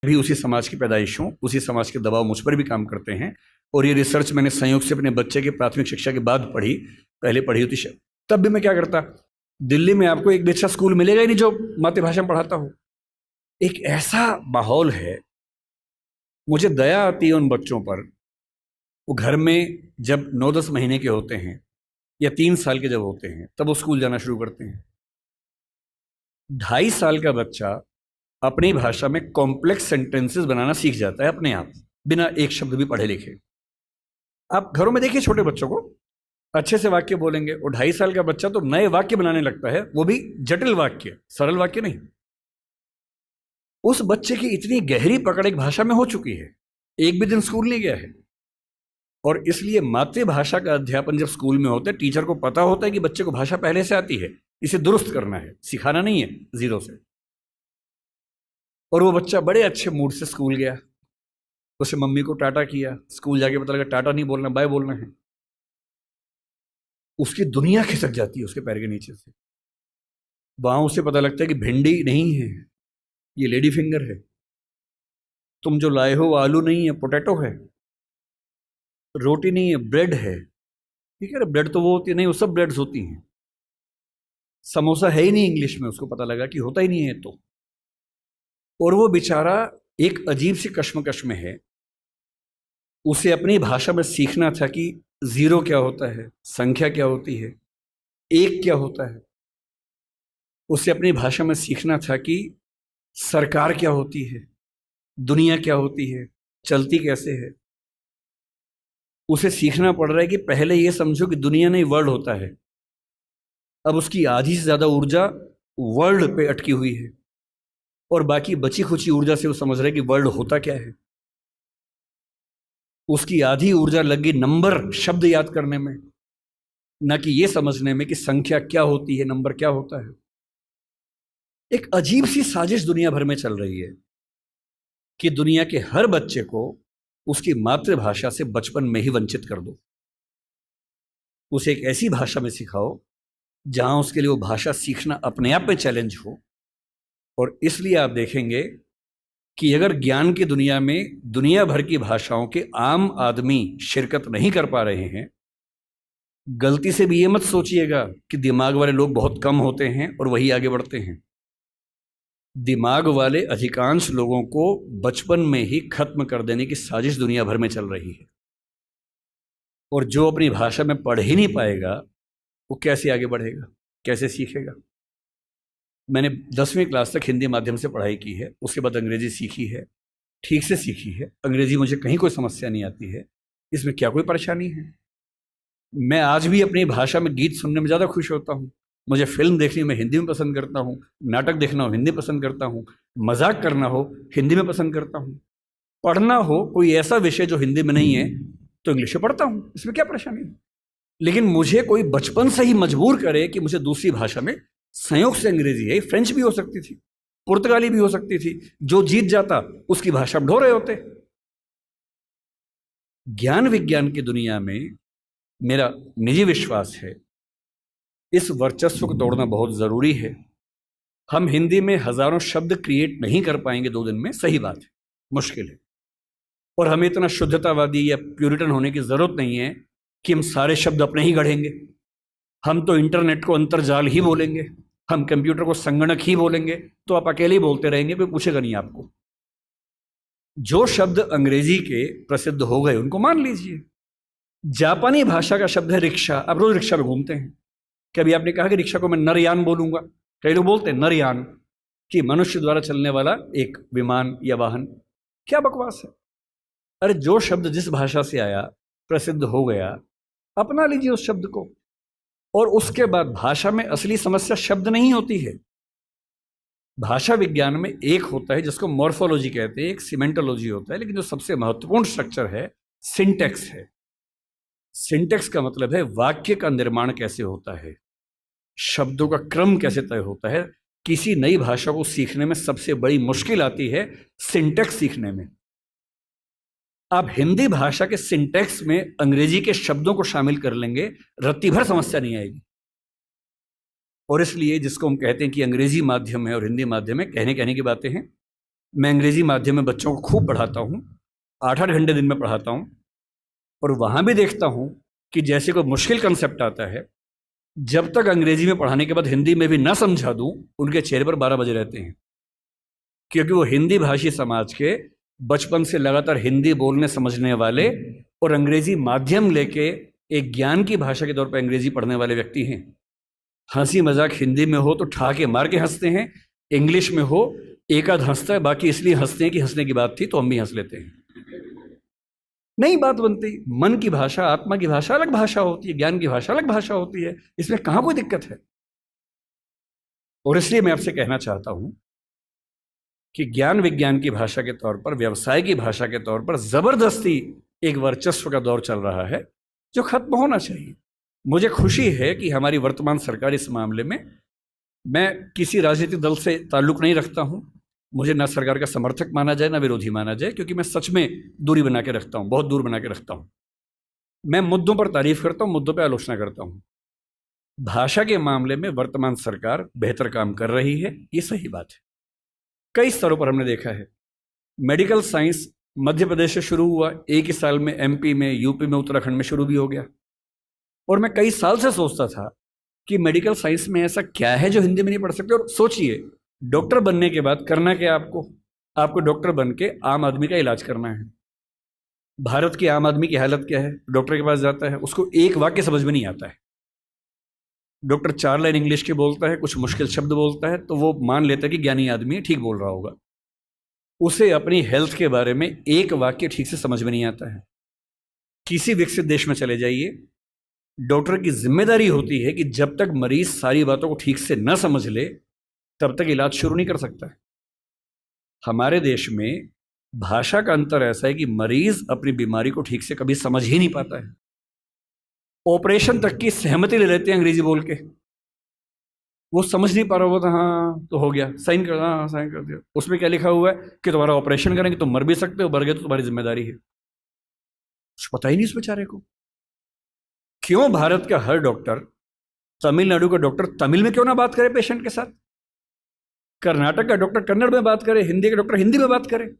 भी उसी समाज की पैदाइश हूँ, उसी समाज के दबाव मुझ पर भी काम करते हैं। और ये रिसर्च मैंने संयोग से अपने बच्चे के प्राथमिक शिक्षा के बाद पढ़ी, पहले पढ़ी होती तब भी मैं क्या करता, दिल्ली में आपको एक भी अच्छा स्कूल मिलेगा ही नहीं जो मातृभाषा में पढ़ाता हो। एक ऐसा माहौल है, मुझे दया आती है उन बच्चों पर। वो घर में जब 9-10 महीने के होते हैं या 3 साल के जब होते हैं तब वो स्कूल जाना शुरू करते हैं। 2.5 साल का बच्चा अपनी भाषा में कॉम्प्लेक्स सेंटेंसेस बनाना सीख जाता है अपने आप, बिना एक शब्द भी पढ़े लिखे। आप घरों में देखिए छोटे बच्चों को, अच्छे से वाक्य बोलेंगे। और 2.5 साल का बच्चा तो नए वाक्य बनाने लगता है, वो भी जटिल वाक्य, सरल वाक्य नहीं। उस बच्चे की इतनी गहरी पकड़ एक भाषा में हो चुकी है, एक भी दिन स्कूल नहीं गया है। और इसलिए मातृभाषा का अध्यापन जब स्कूल में होता है, टीचर को पता होता है कि बच्चे को भाषा पहले से आती है, इसे दुरुस्त करना है, सिखाना नहीं है जीरो से। और वो बच्चा बड़े अच्छे मूड से स्कूल गया, उसे मम्मी को टाटा किया, स्कूल जाके पता लगा टाटा नहीं बोलना, बाय बोलना है। उसकी दुनिया खिसक जाती है उसके पैर के नीचे से। वहां उसे पता लगता है कि भिंडी नहीं है, ये लेडी फिंगर है। तुम जो लाए हो वो आलू नहीं है, पोटैटो है। रोटी नहीं है, ब्रेड है। ठीक है, ब्रेड तो वो होती है नहीं, वो सब ब्रेड्स होती हैं। समोसा है ही नहीं इंग्लिश में, उसको पता लगा कि होता ही नहीं है तो। और वो बेचारा एक अजीब सी कश्मकश में है। उसे अपनी भाषा में सीखना था कि जीरो क्या होता है, संख्या क्या होती है, एक क्या होता है। उसे अपनी भाषा में सीखना था कि सरकार क्या होती है, दुनिया क्या होती है, चलती कैसे है। उसे सीखना पड़ रहा है कि पहले ये समझो कि दुनिया नहीं वर्ल्ड होता है। अब उसकी आधी से ज्यादा ऊर्जा वर्ल्ड पे अटकी हुई है और बाकी बची खुची ऊर्जा से वो समझ रहा है कि वर्ल्ड होता क्या है। उसकी आधी ऊर्जा लगी नंबर, शब्द याद करने में, ना कि ये समझने में कि संख्या क्या होती है, नंबर क्या होता है। एक अजीब सी साजिश दुनिया भर में चल रही है कि दुनिया के हर बच्चे को उसकी मातृभाषा से बचपन में ही वंचित कर दो। उसे एक ऐसी भाषा में सिखाओ जहां उसके लिए वो भाषा सीखना अपने आप में चैलेंज हो। और इसलिए आप देखेंगे कि अगर ज्ञान की दुनिया में दुनिया भर की भाषाओं के आम आदमी शिरकत नहीं कर पा रहे हैं, गलती से भी ये मत सोचिएगा कि दिमाग वाले लोग बहुत कम होते हैं और वही आगे बढ़ते हैं। दिमाग वाले अधिकांश लोगों को बचपन में ही खत्म कर देने की साजिश दुनिया भर में चल रही है। और जो अपनी भाषा में पढ़ ही नहीं पाएगा, वो कैसे आगे बढ़ेगा, कैसे सीखेगा। मैंने 10वीं क्लास तक हिंदी माध्यम से पढ़ाई की है, उसके बाद अंग्रेजी सीखी है, ठीक से सीखी है। अंग्रेजी मुझे कहीं कोई समस्या नहीं आती है, इसमें क्या कोई परेशानी है। मैं आज भी अपनी भाषा में गीत सुनने में ज़्यादा खुश होता हूँ। मुझे फिल्म देखनी मैं हिंदी में पसंद करता हूँ, नाटक देखना हो हिंदी पसंद करता हूँ, मजाक करना हो हिंदी में पसंद करता हूँ, पढ़ना हो कोई ऐसा विषय जो हिंदी में नहीं है तो इंग्लिश में पढ़ता हूँ, इसमें क्या परेशानी है। लेकिन मुझे कोई बचपन से ही मजबूर करे कि मुझे दूसरी भाषा में, संयोग से अंग्रेजी है, फ्रेंच भी हो सकती थी, पुर्तगाली भी हो सकती थी, जो जीत जाता उसकी भाषा ढो रहे होते। ज्ञान विज्ञान की दुनिया में मेरा निजी विश्वास है इस वर्चस्व को तोड़ना बहुत जरूरी है। हम हिंदी में हजारों शब्द क्रिएट नहीं कर पाएंगे 2 दिन में, सही बात है, मुश्किल है। और हमें इतना शुद्धतावादी या प्यूरिटन होने की जरूरत नहीं है कि हम सारे शब्द अपने ही गढ़ेंगे। हम तो इंटरनेट को अंतर्जाल ही बोलेंगे, हम कंप्यूटर को संगणक ही बोलेंगे, तो आप अकेले ही बोलते रहेंगे, कोई पूछेगा नहीं आपको। जो शब्द अंग्रेजी के प्रसिद्ध हो गए उनको मान लीजिए। जापानी भाषा का शब्द है रिक्शा, आप रोज रिक्शा में घूमते हैं। कभी आपने कहा कि रिक्शा को मैं नरयान बोलूंगा? कई लोग बोलते हैं नरयान, कि मनुष्य द्वारा चलने वाला एक विमान या वाहन। क्या बकवास है। अरे जो शब्द जिस भाषा से आया, प्रसिद्ध हो गया, अपना लीजिए उस शब्द को। और उसके बाद भाषा में असली समस्या शब्द नहीं होती है। भाषा विज्ञान में एक होता है जिसको मॉर्फोलॉजी कहते हैं, एक सिमेंटोलॉजी होता है, लेकिन जो सबसे महत्वपूर्ण स्ट्रक्चर है सिंटेक्स है। सिंटेक्स का मतलब है वाक्य का निर्माण कैसे होता है, शब्दों का क्रम कैसे तय होता है। किसी नई भाषा को सीखने में सबसे बड़ी मुश्किल आती है सिंटेक्स सीखने में। आप हिंदी भाषा के सिंटेक्स में अंग्रेजी के शब्दों को शामिल कर लेंगे, रत्ती भर समस्या नहीं आएगी। और इसलिए जिसको हम कहते हैं कि अंग्रेजी माध्यम है और हिंदी माध्यम है, कहने कहने की बातें हैं, मैं अंग्रेजी माध्यम में बच्चों को खूब पढ़ाता हूँ, 8-8 घंटे दिन में पढ़ाता हूँ, और वहाँ भी देखता हूँ कि जैसे कोई मुश्किल कंसेप्ट आता है, जब तक अंग्रेजी में पढ़ाने के बाद हिंदी में भी ना समझा दूँ, उनके चेहरे पर 12 बजे रहते हैं, क्योंकि वो हिंदी भाषी समाज के बचपन से लगातार हिंदी बोलने समझने वाले और अंग्रेजी माध्यम लेके एक ज्ञान की भाषा के तौर पर अंग्रेजी पढ़ने वाले व्यक्ति हैं। हंसी मजाक हिंदी में हो तो ठहाके मार के हंसते हैं, इंग्लिश में हो एक आध हंसता है, बाकी इसलिए हंसते हैं कि हंसने की बात थी तो हम भी हंस लेते हैं। नहीं बात बनती। मन की भाषा, आत्मा की भाषा अलग भाषा होती है, ज्ञान की भाषा अलग भाषा होती है, इसमें कहाँ कोई दिक्कत है। और इसलिए मैं आपसे कहना चाहता हूं कि ज्ञान विज्ञान की भाषा के तौर पर, व्यवसाय की भाषा के तौर पर जबरदस्ती एक वर्चस्व का दौर चल रहा है जो खत्म होना चाहिए। मुझे खुशी है कि हमारी वर्तमान सरकार इस मामले में, मैं किसी राजनीतिक दल से ताल्लुक नहीं रखता हूं, मुझे ना सरकार का समर्थक माना जाए ना विरोधी माना जाए, क्योंकि मैं सच में दूरी बना के रखता हूं, बहुत दूर बना के रखता हूं। मैं मुद्दों पर तारीफ करता हूं, मुद्दों पर आलोचना करता हूं। भाषा के मामले में वर्तमान सरकार बेहतर काम कर रही है, ये सही बात है। कई स्तरों पर हमने देखा है। मेडिकल साइंस मध्य प्रदेश से शुरू हुआ, एक ही साल में एमपी में, यूपी में, उत्तराखंड में शुरू भी हो गया। और मैं कई साल से सोचता था कि मेडिकल साइंस में ऐसा क्या है जो हिंदी में नहीं पढ़ सकते। और सोचिए, डॉक्टर बनने के बाद करना क्या आपको डॉक्टर बन के आम आदमी का इलाज करना है। भारत की आम आदमी की हालत क्या है? डॉक्टर के पास जाता है, उसको एक वाक्य समझ में नहीं आता है। डॉक्टर 4 लाइन इंग्लिश के बोलता है, कुछ मुश्किल शब्द बोलता है, तो वो मान लेता है कि ज्ञानी आदमी है, ठीक बोल रहा होगा। उसे अपनी हेल्थ के बारे में एक वाक्य ठीक से समझ में नहीं आता है। किसी विकसित देश में चले जाइए, डॉक्टर की जिम्मेदारी होती है कि जब तक मरीज सारी बातों को ठीक से न समझ ले तब तक इलाज शुरू नहीं कर सकता है। हमारे देश में भाषा का अंतर ऐसा है कि मरीज अपनी बीमारी को ठीक से कभी समझ ही नहीं पाता है। ऑपरेशन तक की सहमति ले लेते हैं अंग्रेजी बोल के, वो समझ नहीं पा रहा होता, हाँ तो हो गया, साइन कर, हाँ साइन कर दिया। उसमें क्या लिखा हुआ है कि तुम्हारा ऑपरेशन करेंगे, तुम मर भी सकते हो, मर गए तो तुम्हारी जिम्मेदारी है। कुछ पता ही नहीं उस बेचारे को। क्यों भारत का हर डॉक्टर, तमिलनाडु का डॉक्टर तमिल में क्यों ना बात करे पेशेंट के साथ, कर्नाटक का डॉक्टर कन्नड़ में बात करे, हिंदी का डॉक्टर हिंदी में बात करे,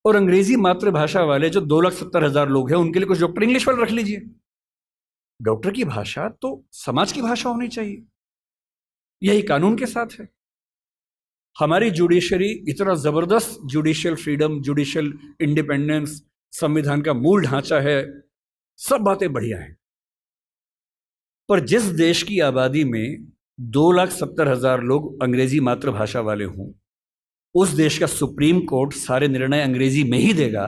और अंग्रेजी मातृभाषा वाले जो 2,70,000 लोग हैं उनके लिए कुछ डॉक्टर इंग्लिश वाले रख लीजिए। डॉक्टर की भाषा तो समाज की भाषा होनी चाहिए, यही कानून के साथ है। हमारी जुडिशरी इतना जबरदस्त जुडिशियल फ्रीडम, जुडिशियल इंडिपेंडेंस, संविधान का मूल ढांचा है, सब बातें बढ़िया हैं। पर जिस देश की आबादी में 2,70,000 लोग अंग्रेजी मातृभाषा वाले हों, उस देश का सुप्रीम कोर्ट सारे निर्णय अंग्रेजी में ही देगा,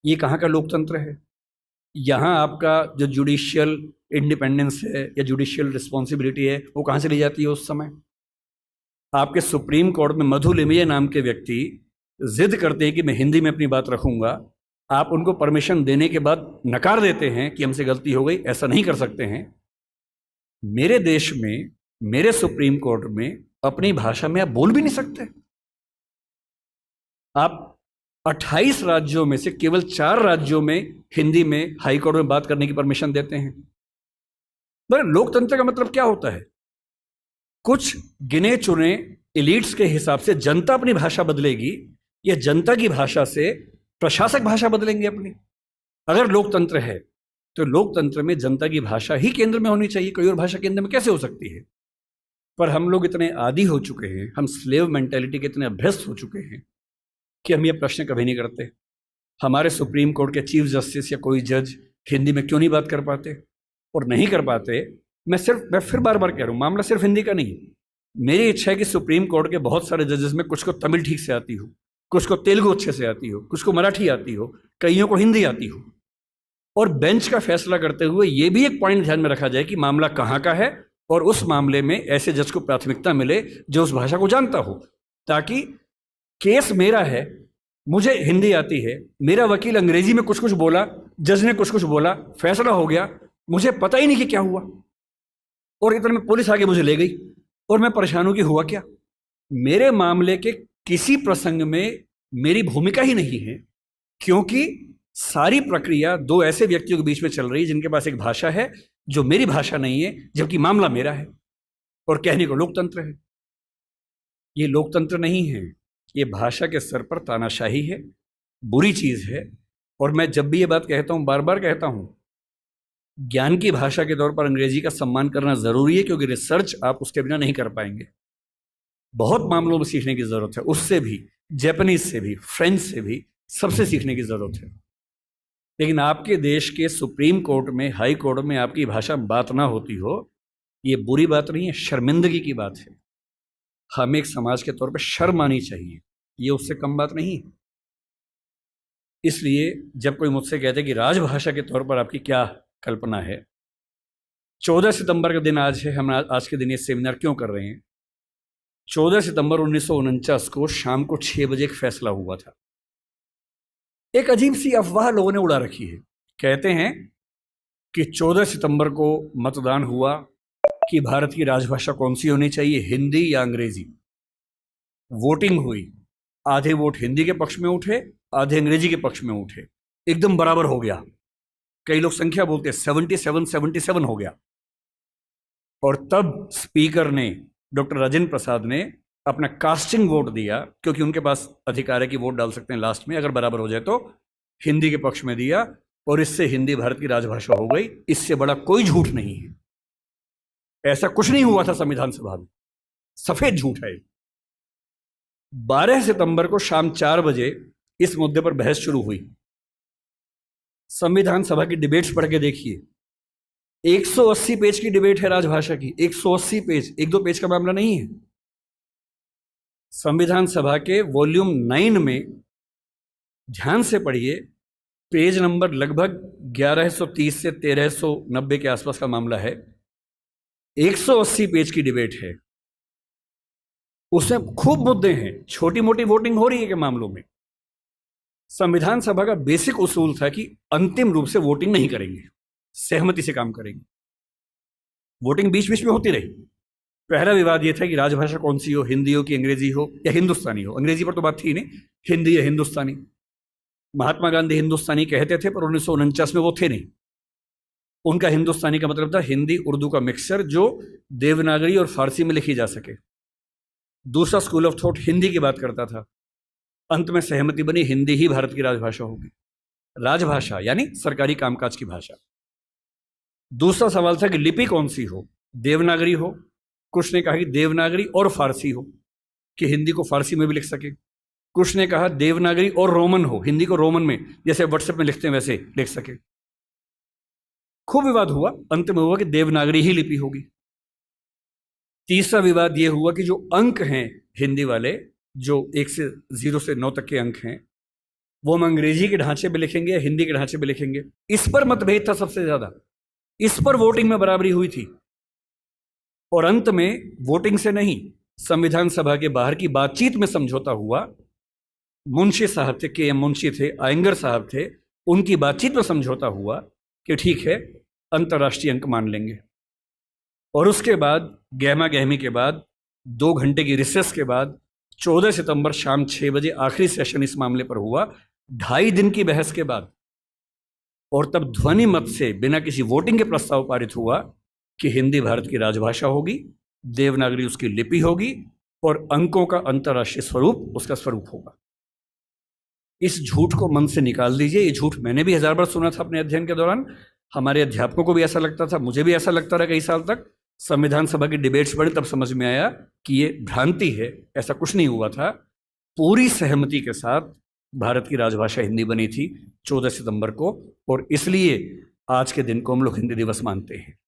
ये कहाँ का लोकतंत्र है? यहाँ आपका जो जुडिशियल इंडिपेंडेंस है या जुडिशियल रिस्पॉन्सिबिलिटी है वो कहाँ से ली जाती है? उस समय आपके सुप्रीम कोर्ट में मधु लिमये नाम के व्यक्ति जिद करते हैं कि मैं हिंदी में अपनी बात रखूंगा, आप उनको परमिशन देने के बाद नकार देते हैं कि हमसे गलती हो गई, ऐसा नहीं कर सकते हैं। मेरे देश में, मेरे सुप्रीम कोर्ट में अपनी भाषा में आप बोल भी नहीं सकते। आप 28 राज्यों में से केवल 4 राज्यों में हिंदी में हाई कोर्ट में बात करने की परमिशन देते हैं। पर लोकतंत्र का मतलब क्या होता है? कुछ गिने चुने एलिट्स के हिसाब से जनता अपनी भाषा बदलेगी या जनता की भाषा से प्रशासक भाषा बदलेंगे अपनी? अगर लोकतंत्र है तो लोकतंत्र में जनता की भाषा ही केंद्र में होनी चाहिए, कोई और भाषा केंद्र में कैसे हो सकती है? पर हम लोग इतने आदी हो चुके हैं, हम स्लेव मेंटेलिटी के इतने अभ्यस्त हो चुके हैं कि हम ये प्रश्न कभी नहीं करते। हमारे सुप्रीम कोर्ट के चीफ जस्टिस या कोई जज हिंदी में क्यों नहीं बात कर पाते? और नहीं कर पाते, मैं फिर बार बार कह रहा हूँ, मामला सिर्फ हिंदी का नहीं। मेरी इच्छा है कि सुप्रीम कोर्ट के बहुत सारे जजेस में कुछ को तमिल ठीक से आती हो, कुछ को तेलुगु अच्छे से आती हो, कुछ को मराठी आती हो, कईयों को हिंदी आती हो, और बेंच का फैसला करते हुए ये भी एक पॉइंट ध्यान में रखा जाए कि मामला कहाँ का है और उस मामले में ऐसे जज को प्राथमिकता मिले जो उस भाषा को जानता हो, ताकि केस मेरा है, मुझे हिंदी आती है, मेरा वकील अंग्रेजी में कुछ कुछ बोला, जज ने कुछ कुछ बोला, फैसला हो गया, मुझे पता ही नहीं कि क्या हुआ, और इतने में पुलिस आगे मुझे ले गई और मैं परेशान हूं कि हुआ क्या। मेरे मामले के किसी प्रसंग में मेरी भूमिका ही नहीं है, क्योंकि सारी प्रक्रिया 2 ऐसे व्यक्तियों के बीच में चल रही है जिनके पास एक भाषा है जो मेरी भाषा नहीं है, जबकि मामला मेरा है, और कहने को लोकतंत्र है। ये लोकतंत्र नहीं है, ये भाषा के स्तर पर तानाशाही है, बुरी चीज है। और मैं जब भी ये बात कहता हूं, बार बार कहता हूं, ज्ञान की भाषा के तौर पर अंग्रेजी का सम्मान करना जरूरी है, क्योंकि रिसर्च आप उसके बिना नहीं कर पाएंगे। बहुत मामलों में सीखने की जरूरत है, उससे भी, जापानीज से भी, फ्रेंच से भी, सबसे सीखने की जरूरत है। लेकिन आपके देश के सुप्रीम कोर्ट में, हाई कोर्ट में आपकी भाषा बात ना होती हो, ये बुरी बात नहीं है, शर्मिंदगी की बात है। हमें एक समाज के तौर पर शर्म आनी चाहिए, ये उससे कम बात नहीं है। इसलिए जब कोई मुझसे कहते कि राजभाषा के तौर पर आपकी क्या कल्पना है, 14 सितंबर का दिन आज है, हम आज के दिन ये सेमिनार क्यों कर रहे हैं? 14 सितंबर 1949 को शाम को 6 बजे एक फैसला हुआ था। एक अजीब सी अफवाह लोगों ने उड़ा रखी है। कहते हैं कि 14 सितंबर को मतदान हुआ कि भारत की राजभाषा कौन सी होनी चाहिए, हिंदी या अंग्रेजी। वोटिंग हुई, आधे वोट हिंदी के पक्ष में उठे, आधे अंग्रेजी के पक्ष में उठे, एकदम बराबर हो गया। कई लोग संख्या बोलते हैं, 77-77 हो गया। और तब स्पीकर ने, डॉक्टर राजेंद्र प्रसाद ने अपना कास्टिंग वोट दिया, क्योंकि उनके पास अधिकार है कि वोट डाल सकते हैं लास्ट में, अगर बराबर हो जाए तो, हिंदी के पक्ष में दिया, और इससे हिंदी भारत की राजभाषा हो गई। इससे बड़ा कोई झूठ नहीं है। ऐसा कुछ नहीं हुआ था संविधान सभा में, सफेद झूठ है। 12 सितंबर को शाम 4 बजे इस मुद्दे पर बहस शुरू हुई। संविधान सभा की डिबेट्स पढ़ के देखिए, 180 पेज की डिबेट है राजभाषा की, 180 पेज, 1-2 पेज का मामला नहीं है। संविधान सभा के वॉल्यूम 9 में ध्यान से पढ़िए, पेज नंबर लगभग 1130 से 1390 के आसपास का मामला है। 180 पेज की डिबेट है, उसमें खूब मुद्दे हैं, छोटी मोटी वोटिंग हो रही है के मामलों में। संविधान सभा का बेसिक उसूल था कि अंतिम रूप से वोटिंग नहीं करेंगे, सहमति से काम करेंगे। वोटिंग बीच बीच में होती रही। पहला विवाद यह था कि राजभाषा कौन सी हो, हिंदी हो कि अंग्रेजी हो या हिंदुस्तानी हो। अंग्रेजी पर तो बात थी नहीं, हिंदी या हिंदुस्तानी। महात्मा गांधी हिंदुस्तानी कहते थे, पर 1949 में वो थे नहीं। उनका हिंदुस्तानी का मतलब था हिंदी उर्दू का मिक्सचर, जो देवनागरी और फारसी में लिखी जा सके। दूसरा स्कूल ऑफ थॉट हिंदी की बात करता था। अंत में सहमति बनी, हिंदी ही भारत की राजभाषा होगी। राजभाषा यानी सरकारी कामकाज की भाषा। दूसरा सवाल था कि लिपि कौन सी हो, देवनागरी हो, कुछ ने कहा कि देवनागरी और फारसी हो, कि हिंदी को फारसी में भी लिख सके। कुछ ने कहा देवनागरी और रोमन हो, हिंदी को रोमन में, जैसे व्हाट्सएप में लिखते हैं वैसे लिख सके। खूब विवाद हुआ, अंत में हुआ कि देवनागरी ही लिपि होगी। तीसरा विवाद यह हुआ कि जो अंक हैं हिंदी वाले, जो 1 से 0 से 9 तक के अंक हैं, वो हम अंग्रेजी के ढांचे में लिखेंगे या हिंदी के ढांचे में लिखेंगे। इस पर मतभेद था सबसे ज्यादा। इस पर वोटिंग में बराबरी हुई थी। और अंत में वोटिंग से नहीं, संविधान सभा के बाहर की बातचीत में समझौता हुआ। मुंशी साहब थे, के एम मुंशी थे, आयंगर साहब थे, उनकी बातचीत में समझौता हुआ कि ठीक है, अंतर्राष्ट्रीय अंक मान लेंगे। और उसके बाद गहमा गहमी के बाद, 2 घंटे की रिसेस के बाद, 14 सितंबर शाम 6 बजे आखिरी सेशन इस मामले पर हुआ, 2.5 दिन की बहस के बाद। और तब ध्वनि मत से, बिना किसी वोटिंग के प्रस्ताव पारित हुआ कि हिंदी भारत की राजभाषा होगी, देवनागरी उसकी लिपि होगी, और अंकों का अंतर्राष्ट्रीय स्वरूप उसका स्वरूप होगा। इस झूठ को मन से निकाल दीजिए। ये झूठ मैंने भी 1000 बार सुना था अपने अध्ययन के दौरान। हमारे अध्यापकों को भी ऐसा लगता था, मुझे भी ऐसा लगता रहा कई साल तक। संविधान सभा की डिबेट्स पढ़ी तब समझ में आया कि ये भ्रांति है, ऐसा कुछ नहीं हुआ था। पूरी सहमति के साथ भारत की राजभाषा हिंदी बनी थी 14 सितंबर को, और इसलिए आज के दिन को हम लोग हिंदी दिवस मानते हैं।